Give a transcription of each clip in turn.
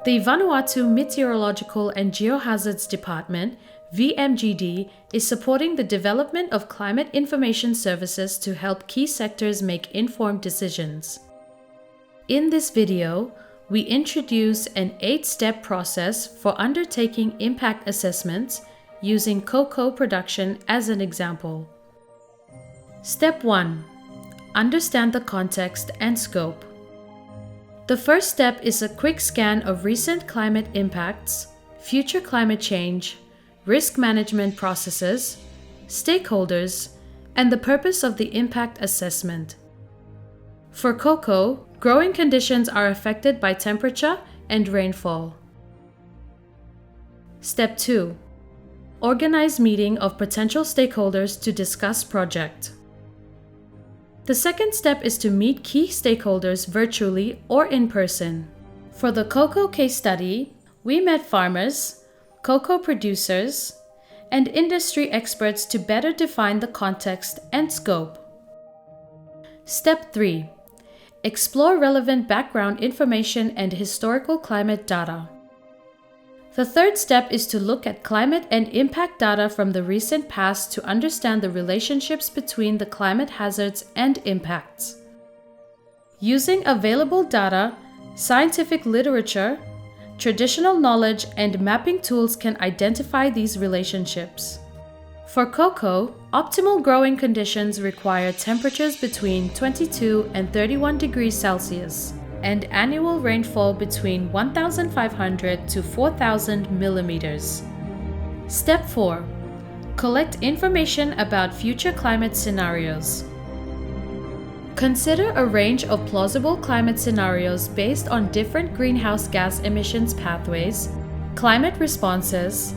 The Vanuatu Meteorological and Geohazards Department, VMGD, is supporting the development of climate information services to help key sectors make informed decisions. In this video, we introduce an 8-step process for undertaking impact assessments using cocoa production as an example. Step 1. Understand the context and scope. The first step is a quick scan of recent climate impacts, future climate change, risk management processes, stakeholders, and the purpose of the impact assessment. For cocoa, growing conditions are affected by temperature and rainfall. Step 2. Organize meeting of potential stakeholders to discuss project. The second step is to meet key stakeholders virtually or in person. For the cocoa case study, we met farmers, cocoa producers, and industry experts to better define the context and scope. Step 3. Explore relevant background information and historical climate data. The third step is to look at climate and impact data from the recent past to understand the relationships between the climate hazards and impacts. Using available data, scientific literature, traditional knowledge, and mapping tools can identify these relationships. For cocoa, optimal growing conditions require temperatures between 22 and 31 degrees Celsius and annual rainfall between 1,500 to 4,000 millimeters. Step 4. Collect information about future climate scenarios. Consider a range of plausible climate scenarios based on different greenhouse gas emissions pathways, climate responses,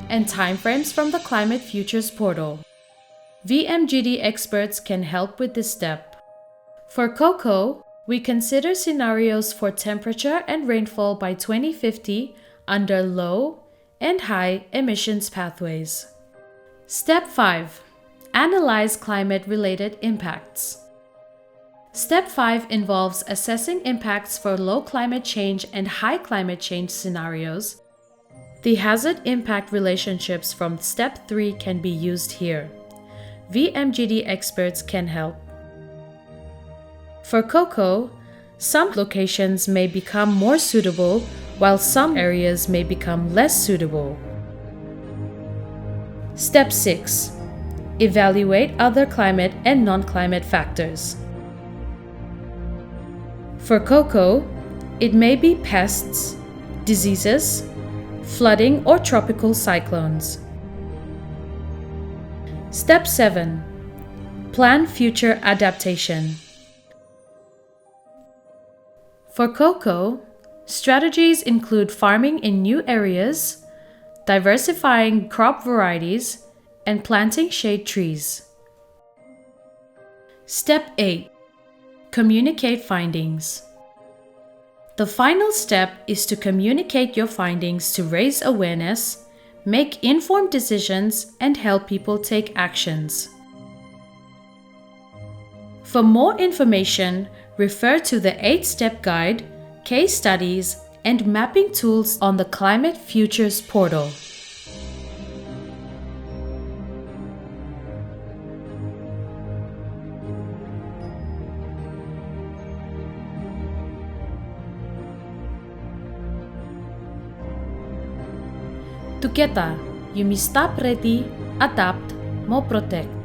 and timeframes from the Climate Futures portal. VMGD experts can help with this step. For cocoa, we consider scenarios for temperature and rainfall by 2050 under low and high emissions pathways. Step 5. Analyze climate-related impacts. Step 5 involves assessing impacts for low climate change and high climate change scenarios. The hazard-impact relationships from Step 3 can be used here. VMGD experts can help. For cocoa, some locations may become more suitable while some areas may become less suitable. Step 6. Evaluate other climate and non-climate factors. For cocoa, it may be pests, diseases, flooding, or tropical cyclones. Step 7. Plan future adaptation. For cocoa, strategies include farming in new areas, diversifying crop varieties, and planting shade trees. Step 8. Communicate findings. The final step is to communicate your findings to raise awareness, make informed decisions, and help people take actions. For more information, refer to the 8-step guide, case studies, and mapping tools on the Climate Futures portal. Together, you may stop ready, adapt, more protect.